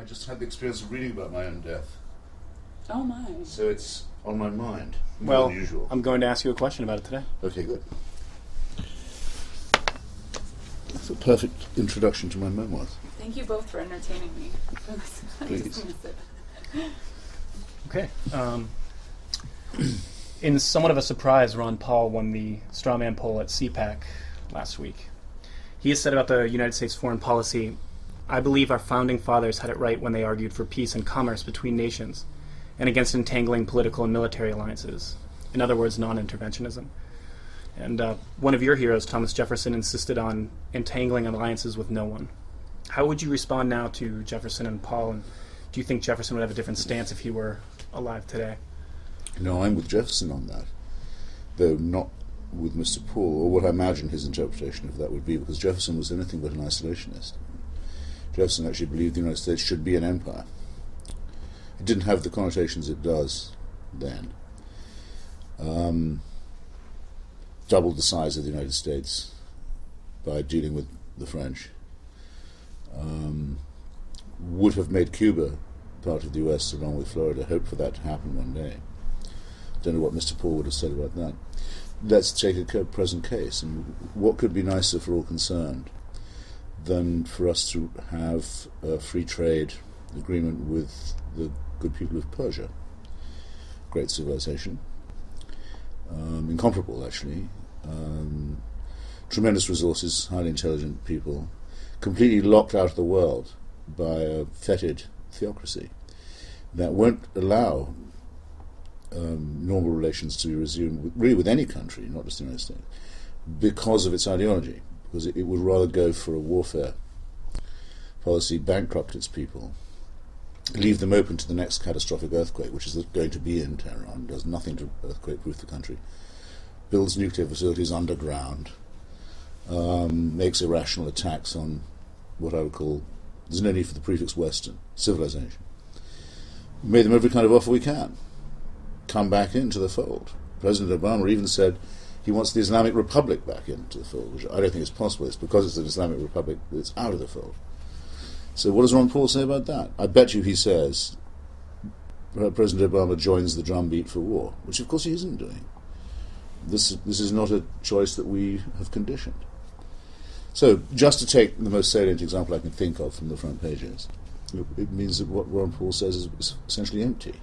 I just had the experience of reading about my own death. Oh my. So it's on my mind, more Well, than usual. I'm going to ask you a question about it today. Okay, good. That's a perfect introduction to my memoirs. Thank you both for entertaining me. I Please. just miss it. Okay. In somewhat of a surprise, Ron Paul won the strawman poll at CPAC last week. He has said about the United States foreign policy, "I believe our founding fathers had it right when they argued for peace and commerce between nations and against entangling political and military alliances. In other words, non-interventionism." And one of your heroes, Thomas Jefferson, insisted on entangling alliances with no one. How would you respond now to Jefferson and Paul, and do you think Jefferson would have a different stance if he were alive today? No, I'm with Jefferson on that, though not with Mr. Paul, or what I imagine his interpretation of that would be, because Jefferson was anything but an isolationist. Jefferson actually believed the United States should be an empire. It didn't have the connotations it does then. Doubled the size of the United States by dealing with the French. Would have made Cuba part of the US along with Florida. Hope for that to happen one day. Don't know what Mr. Paul would have said about that. Let's take a present case. And what could be nicer for all concerned than for us to have a free trade agreement with the good people of Persia? Great civilization. Incomparable, actually. Tremendous resources, highly intelligent people, completely locked out of the world by a fetid theocracy that won't allow normal relations to be resumed really with any country, not just the United States, because of its ideology, because it would rather go for a warfare policy, bankrupt its people, leave them open to the next catastrophic earthquake, which is going to be in Tehran, does nothing to earthquake-proof the country, builds nuclear facilities underground, makes irrational attacks on what I would call, there's no need for the prefix Western, civilization. Made them every kind of offer we can. Come back into the fold. President Obama even said he wants the Islamic Republic back into the fold, which I don't think is possible. It's because it's an Islamic Republic that it's out of the fold. So what does Ron Paul say about that? I bet you he says President Obama joins the drumbeat for war, which of course he isn't doing. This is not a choice that we have conditioned. So just to take the most salient example I can think of from the front pages, it means that what Ron Paul says is essentially empty.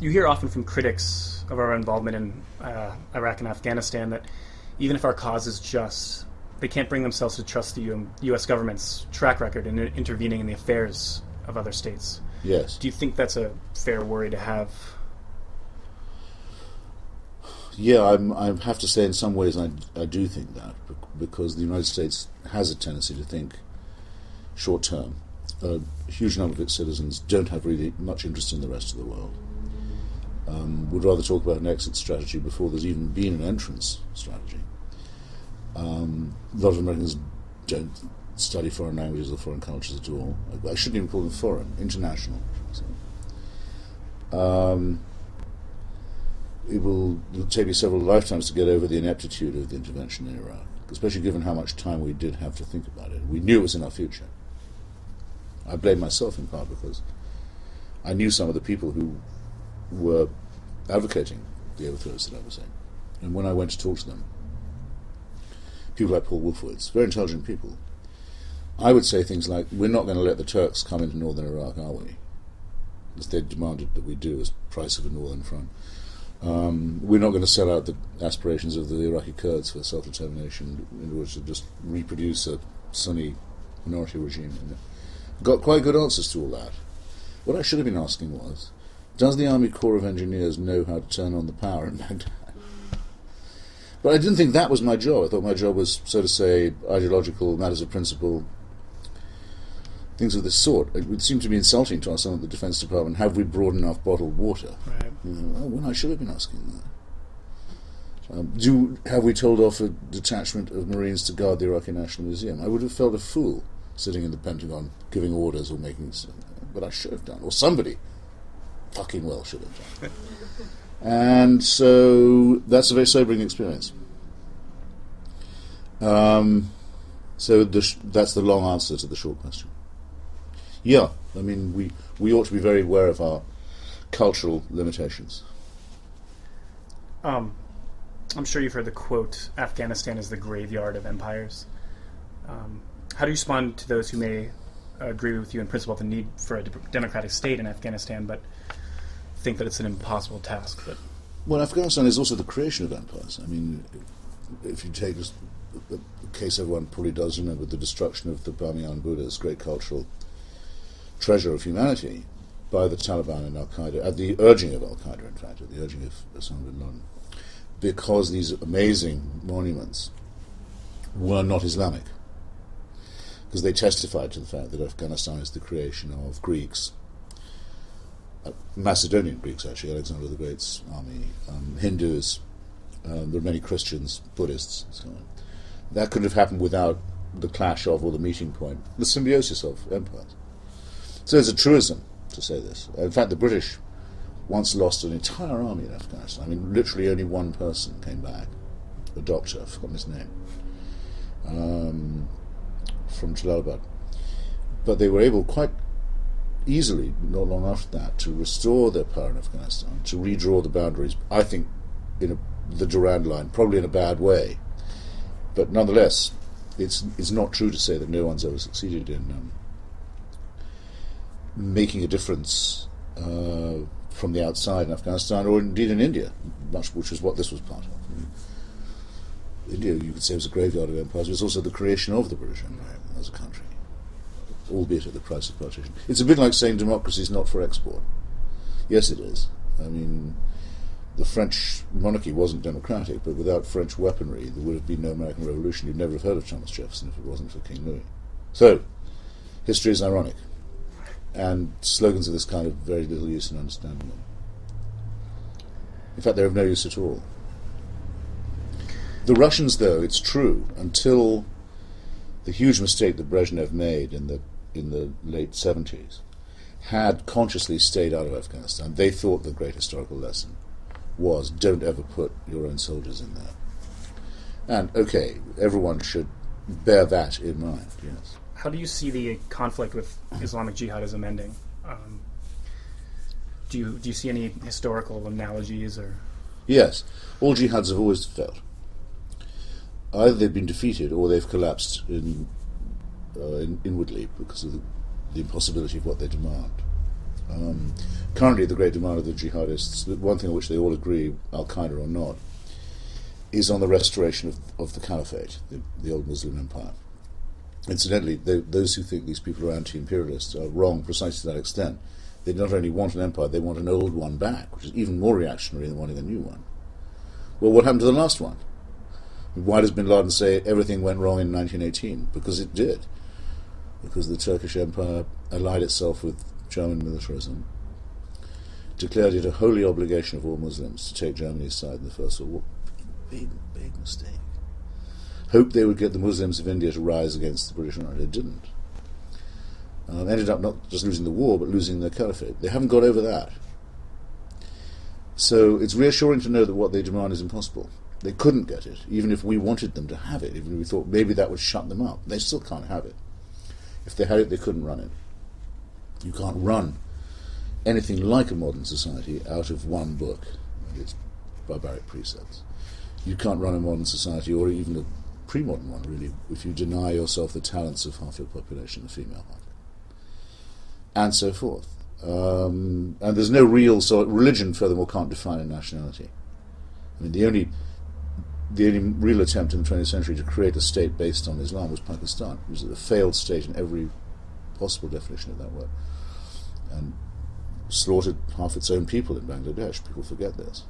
You hear often from critics of our involvement in Iraq and Afghanistan that even if our cause is just, they can't bring themselves to trust the U.S. government's track record in intervening in the affairs of other states. Yes. Do you think that's a fair worry to have? Yeah, I have to say in some ways I do think that, because the United States has a tendency to think short-term. A huge number of its citizens don't have really much interest in the rest of the world. Would rather talk about an exit strategy before there's even been an entrance strategy. A lot of Americans don't study foreign languages or foreign cultures at all. I shouldn't even call them foreign, international. It will take me several lifetimes to get over the ineptitude of the intervention in Iraq, especially given how much time we did have to think about it. We knew it was in our future. I blame myself in part because I knew some of the people who were advocating the overthrows that I was in. And when I went to talk to them, people like Paul Wolfowitz, very intelligent people, I would say things like, we're not going to let the Turks come into northern Iraq, are we? As they demanded that we do as price of a northern front. We're not going to sell out the aspirations of the Iraqi Kurds for self-determination in order to just reproduce a Sunni minority regime. Got quite good answers to all that. What I should have been asking was, does the Army Corps of Engineers know how to turn on the power in Baghdad? But I didn't think that was my job. I thought my job was, so to say, ideological, matters of principle, things of this sort. It would seem to be insulting to ask someone at the Defense Department, have we brought enough bottled water? Right. Well, I should have been asking that. Have we told off a detachment of Marines to guard the Iraqi National Museum? I would have felt a fool sitting in the Pentagon giving orders or making... But I should have done. Or somebody fucking well should have done. And so that's a very sobering experience. So that's the long answer to the short question. Yeah, I mean, we ought to be very aware of our cultural limitations. I'm sure you've heard the quote, Afghanistan is the graveyard of empires. How do you respond to those who may agree with you in principle of the need for a democratic state in Afghanistan, but think that it's an impossible task? But Well, Afghanistan is also the creation of empires. I mean, if you take the case everyone probably does remember, the destruction of the Bamiyan Buddhas, great cultural treasure of humanity, by the Taliban and Al-Qaeda, at the urging of Al-Qaeda, in fact, at the urging of Osama bin Laden, because these amazing monuments were not Islamic, because they testified to the fact that Afghanistan is the creation of Greeks, Macedonian Greeks actually, Alexander the Great's army, Hindus, there are many Christians, Buddhists, and so on. That couldn't have happened without the clash of, or the meeting point, the symbiosis of empires. So there's a truism to say this. In fact, the British once lost an entire army in Afghanistan. I mean, literally only one person came back, a doctor, I've forgotten his name, from Jalalabad. But they were able quite easily, not long after that, to restore their power in Afghanistan, to redraw the boundaries, I think, in the Durand Line, probably in a bad way. But nonetheless, it's not true to say that no one's ever succeeded in making a difference from the outside in Afghanistan, or indeed in India, which is what this was part of. India, you could say, was a graveyard of empires. It was also the creation of the British Empire as a country, albeit at the price of partition. It's a bit like saying democracy is not for export. Yes, it is. I mean, the French monarchy wasn't democratic, but without French weaponry there would have been no American Revolution. You'd never have heard of Thomas Jefferson if it wasn't for King Louis. So, history is ironic, and slogans of this kind have very little use in understanding them. In fact, they're of no use at all. The Russians, though, it's true, until the huge mistake that Brezhnev made in the late 70s, had consciously stayed out of Afghanistan. They thought the great historical lesson was, don't ever put your own soldiers in there. And, okay, everyone should bear that in mind, yes. how do you see the conflict with Islamic jihadism ending? Do you see any historical analogies or? Yes, all jihads have always failed. Either they've been defeated or they've collapsed inwardly because of the impossibility of what they demand. Currently, the great demand of the jihadists, the one thing on which they all agree, Al-Qaeda or not, is on the restoration of the caliphate, the old Muslim empire. Incidentally, those who think these people are anti-imperialists are wrong precisely to that extent. They not only want an empire, they want an old one back, which is even more reactionary than wanting a new one. Well, what happened to the last one? Why does bin Laden say everything went wrong in 1918? Because it did. Because the Turkish Empire allied itself with German militarism, declared it a holy obligation of all Muslims to take Germany's side in the First World War. Big mistake. Hoped they would get the Muslims of India to rise against the British Empire. They didn't. Ended up not just losing the war, but losing their caliphate. They haven't got over that. So it's reassuring to know that what they demand is impossible. They couldn't get it, even if we wanted them to have it, even if we thought maybe that would shut them up. They still can't have it. If they had it, they couldn't run it. You can't run anything like a modern society out of one book and its barbaric precepts. You can't run a modern society, or even a pre-modern one, really, if you deny yourself the talents of half your population, the female half. And so forth. And there's no real religion, furthermore, can't define a nationality. I mean, the only real attempt in the 20th century to create a state based on Islam was Pakistan. It was a failed state in every possible definition of that word, and slaughtered half its own people in Bangladesh. People forget this.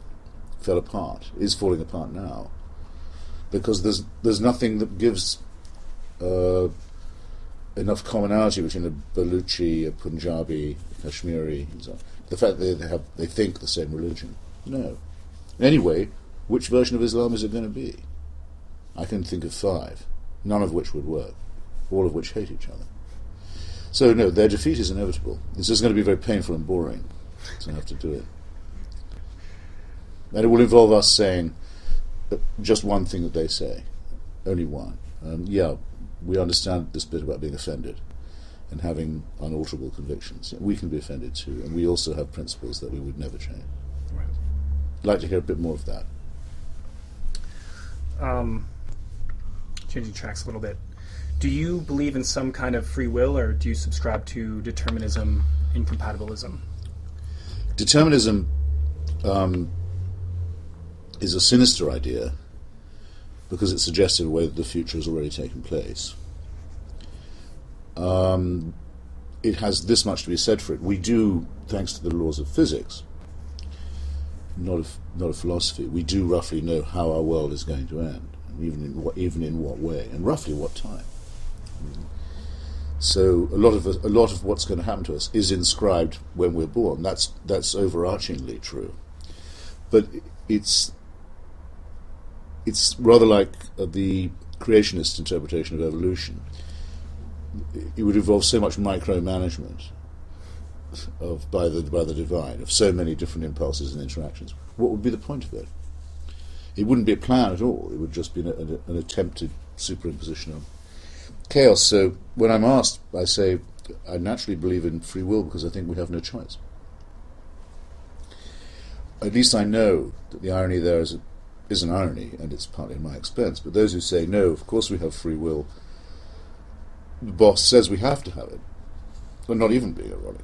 Fell apart. Is falling apart now, because there's nothing that gives enough commonality between a Baluchi, a Punjabi, a Kashmiri, and so on. The fact that they think the same religion. No. Anyway, which version of Islam is it going to be? I can think of 5, none of which would work, all of which hate each other. So no, their defeat is inevitable. It's just going to be very painful and boring to have to do it. And it will involve us saying just one thing that they say, only one. we understand this bit about being offended and having unalterable convictions. We can be offended too, and we also have principles that we would never change. Right. I'd like to hear a bit more of that. Changing tracks a little bit. Do you believe in some kind of free will, or do you subscribe to determinism, incompatibilism? Determinism is a sinister idea because it suggests in a way that the future has already taken place. It has this much to be said for it. We do, thanks to the laws of physics, not of philosophy, we do roughly know how our world is going to end, and even in what way, and roughly what time. So a lot of what's going to happen to us is inscribed when we're born. That's overarchingly true, but it's rather like the creationist interpretation of evolution. It would involve so much micromanagement by the divine of so many different impulses and interactions. What would be the point of it? It wouldn't be a plan at all. It would just be an attempted superimposition of chaos. So when I'm asked, I say I naturally believe in free will because I think we have no choice. At least I know that the irony there is an irony, and it's partly at my expense. But those who say no, of course we have free will, the boss says we have to have it. Well, not even being ironic,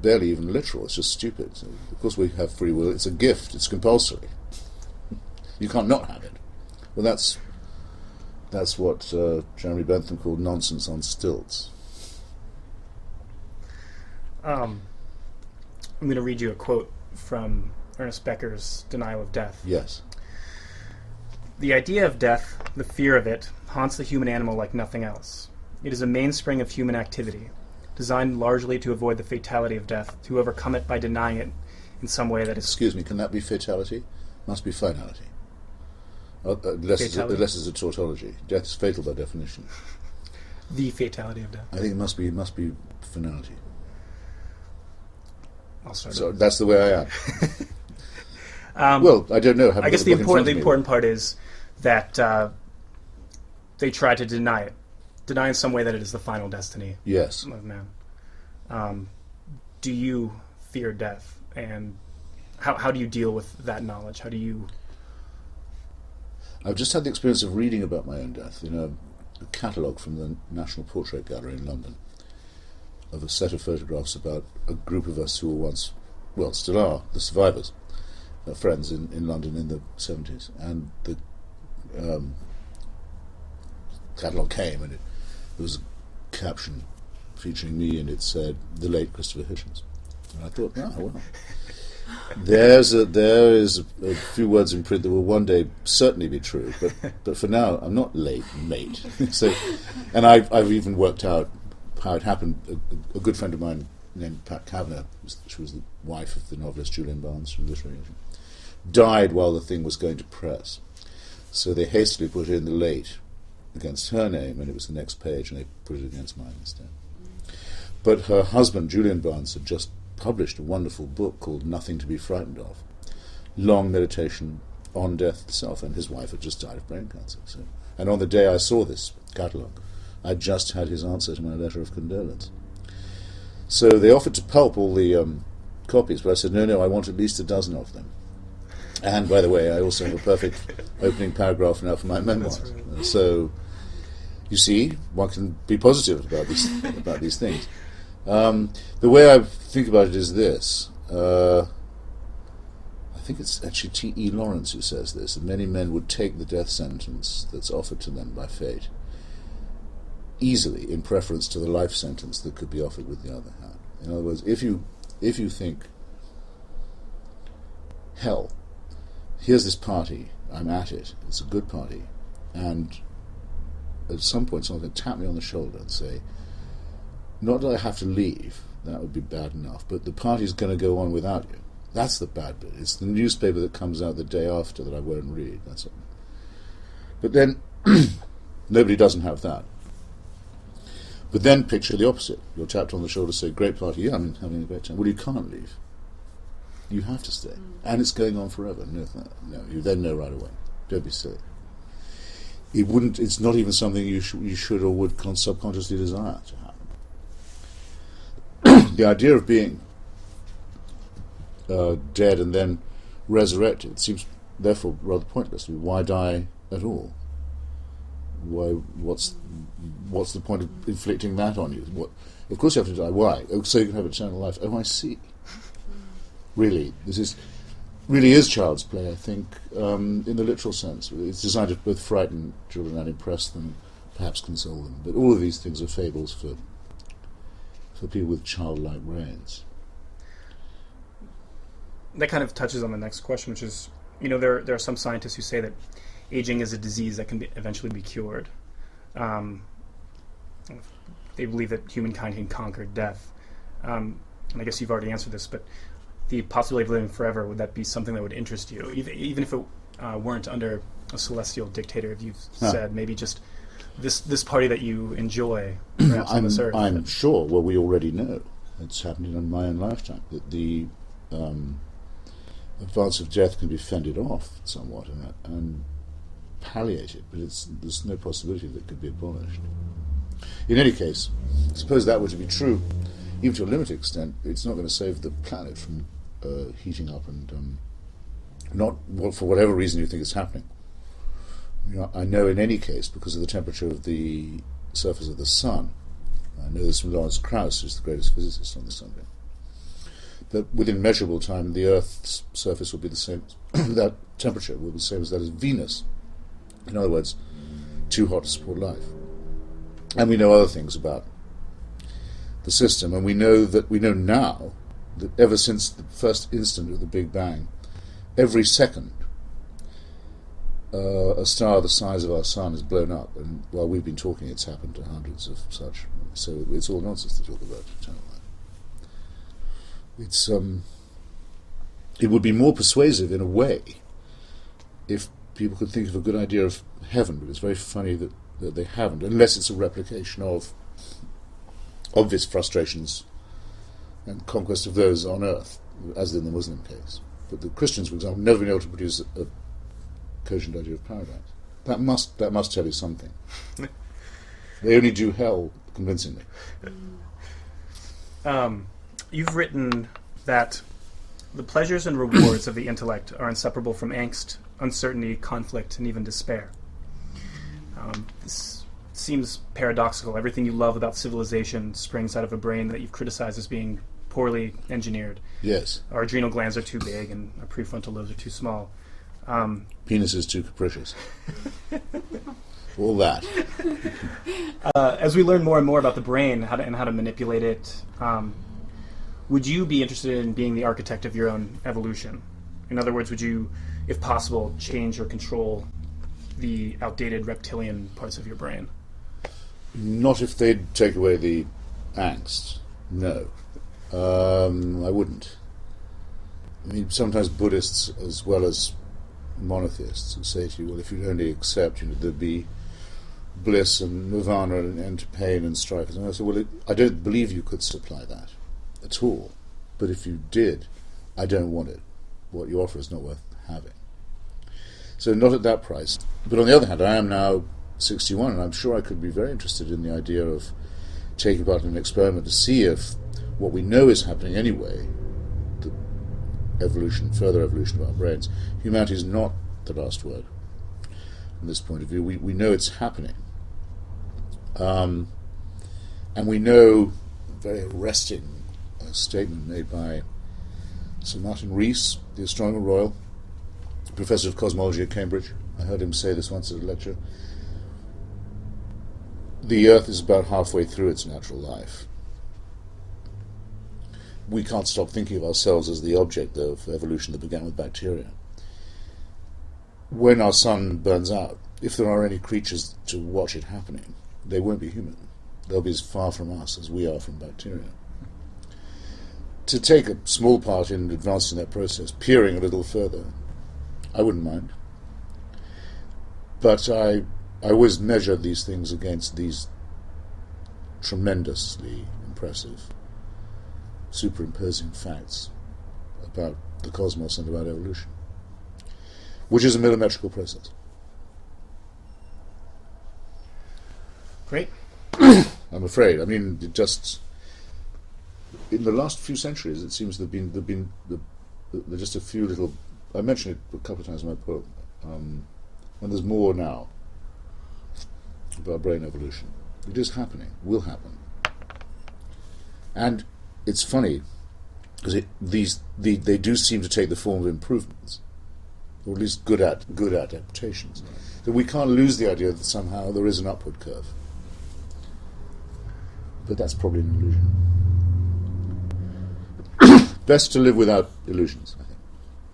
barely even literal. It's just stupid. So, of course we have free will. It's a gift. It's compulsory. You can't not have it. Well, that's what Jeremy Bentham called nonsense on stilts. I'm going to read you a quote from Ernest Becker's Denial of Death. Yes. The idea of death, the fear of it, haunts the human animal like nothing else. It is a mainspring of human activity, designed largely to avoid the fatality of death, to overcome it by denying it in some way that is... Excuse me, can that be fatality? Must be finality. Unless it's a tautology. Death is fatal by definition. The fatality of death. I think it must be finality. I'll start. So that's the way I am. Well, I don't know. I guess the important part is that they try to deny in some way that it is the final destiny. Yes. Of man. Do you fear death, and how do you deal with that knowledge? How do you? I've just had the experience of reading about my own death in a catalogue from the National Portrait Gallery in London of a set of photographs about a group of us who were once, well, still are, the survivors, friends in London in the 70s. And the catalogue came, and there was a caption featuring me, and it said, "The late Christopher Hitchens." And I thought, well, there is a few words in print that will one day certainly be true, but for now I'm not late, mate. So, and I've even worked out how it happened. A good friend of mine named Pat Kavanagh, she was the wife of the novelist Julian Barnes from the Literary Agent, died while the thing was going to press. So they hastily put in the late against her name, and it was the next page, and they put it against mine instead. But her husband, Julian Barnes, had just published a wonderful book called Nothing to be Frightened of, long meditation on death itself, and his wife had just died of brain cancer. So, and on the day I saw this catalogue, I just had his answer to my letter of condolence. So they offered to pulp all the copies, but I said, no, I want at least a dozen of them. And by the way, I also have a perfect opening paragraph now for my memoirs. Right. So you see, one can be positive about these things. The way I think about it is this. I think it's actually T.E. Lawrence who says this, that many men would take the death sentence that's offered to them by fate easily in preference to the life sentence that could be offered with the other hand. In other words, if you think, hell, here's this party, I'm at it, it's a good party, and at some point someone's going to tap me on the shoulder and say, not that I have to leave, that would be bad enough, but the party's going to go on without you. That's the bad bit. It's the newspaper that comes out the day after that I won't read, that's it. But then, nobody doesn't have that. But then picture the opposite. You're tapped on the shoulder, say, great party, yeah, I'm having a great time. Well, you can't leave. You have to stay. And it's going on forever. No, you then know right away. Don't be silly. it wouldn't. It's not even something you should or would subconsciously desire to happen. The idea of being dead and then resurrected seems therefore rather pointless. Why die at all? Why? What's the point of inflicting that on you? What? Of course you have to die. Why? Oh, so you can have eternal life. Oh, I see. Really, this really is child's play, I think, in the literal sense. It's designed to both frighten children and impress them, perhaps console them. But all of these things are fables for people with childlike brains. That kind of touches on the next question, which is, there are some scientists who say that aging is a disease that can eventually be cured. They believe that humankind can conquer death. And I guess you've already answered this, but the possibility of living forever, would that be something that would interest you? Even if it weren't under a celestial dictator, if you've said, maybe just this party that you enjoy, perhaps on this earth. I'm sure, well, we already know, it's happening in my own lifetime, that the advance of death can be fended off somewhat and palliated, but there's no possibility that it could be abolished. In any case, suppose that were to be true, even to a limited extent, it's not going to save the planet from heating up and not for whatever reason you think it's happening. I know in any case, because of the temperature of the surface of the sun, I know this from Lawrence Krauss, who's the greatest physicist on this subject, that within measurable time the Earth's surface will be the same, that temperature will be the same as that of Venus. In other words, too hot to support life. And we know other things about the system, and we know now that ever since the first instant of the Big Bang, every second a star the size of our sun is blown up, and while we've been talking, it's happened to hundreds of such. So it's all nonsense to talk about eternal life. It would be more persuasive in a way if people could think of a good idea of heaven, but it's very funny that they haven't, unless it's a replication of obvious frustrations and conquest of those on earth, as in the Muslim case. But the Christians, for example, have never been able to produce a cogent idea of paradise. That must tell you something. They only do hell convincingly. You've written that the pleasures and rewards of the intellect are inseparable from angst, uncertainty, conflict, and even despair. This seems paradoxical. Everything you love about civilization springs out of a brain that you've criticized as being poorly engineered. Yes. Our adrenal glands are too big and our prefrontal lobes are too small. Penis is too capricious. All that. As we learn more and more about the brain and how to manipulate it, would you be interested in being the architect of your own evolution? In other words, would you, if possible, change or control the outdated reptilian parts of your brain? Not if they'd take away the angst. No. I wouldn't. I mean, sometimes Buddhists, as well as monotheists, say to you, well, if you'd only accept, there'd be bliss and nirvana and end to pain and strife. And I said, well, I don't believe you could supply that at all. But if you did, I don't want it. What you offer is not worth having. So not at that price. But on the other hand, I am now 61, and I'm sure I could be very interested in the idea of taking part in an experiment to see if what we know is happening anyway, the further evolution of our brains. Humanity is not the last word from this point of view. We know it's happening. And we know a very arresting statement made by Sir Martin Rees, the Astronomer Royal, Professor of Cosmology at Cambridge. I heard him say this once at a lecture. The Earth is about halfway through its natural life. We can't stop thinking of ourselves as the object of evolution that began with bacteria. When our sun burns out, if there are any creatures to watch it happening, they won't be human. They'll be as far from us as we are from bacteria. To take a small part in advancing that process, peering a little further, I wouldn't mind. But I always measure these things against these tremendously impressive, superimposing facts about the cosmos and about evolution, which is a millimetrical process. Great. I'm afraid. I mean, it just in the last few centuries, it seems there are just a few little. I mentioned it a couple of times in my book, and there's more now about brain evolution. It is happening. Will happen. And it's funny because they do seem to take the form of improvements, or at least good adaptations. That we can't lose the idea that somehow there is an upward curve. But that's probably an illusion. Best to live without illusions.